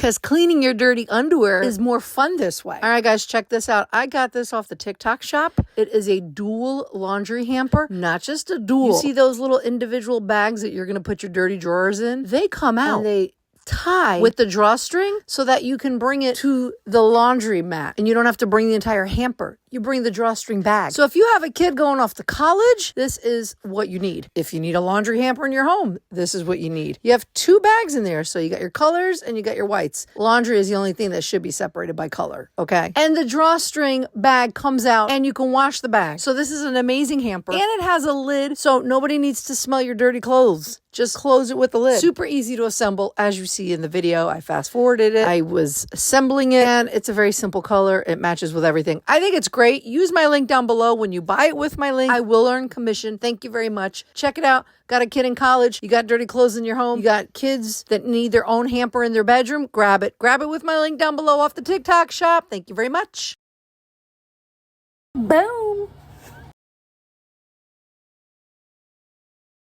because cleaning your dirty underwear is more fun this way. All right, guys, check this out. I got this off the TikTok shop. It is a dual laundry hamper, not just a dual. You see those little individual bags that you're going to put your dirty drawers in? They come out and they tie with the drawstring so that you can bring it to the laundromat and you don't have to bring the entire hamper. You bring the drawstring bag. So if you have a kid going off to college, this is what you need. If you need a laundry hamper in your home, this is what you need. You have 2 bags in there. So you got your colors and you got your whites. Laundry is the only thing that should be separated by color. Okay. And the drawstring bag comes out and you can wash the bag. So this is an amazing hamper. And it has a lid so nobody needs to smell your dirty clothes. Just close it with the lid. Super easy to assemble. As you see in the video, I fast forwarded it. I was assembling it and it's a very simple color. It matches with everything. I think it's great. Use my link down below. When you buy it with my link, I will earn commission. Thank you very much. Check it out. Got a kid in college. You got dirty clothes in your home. You got kids that need their own hamper in their bedroom. Grab it. Grab it with my link down below off the TikTok shop. Thank you very much. Boom.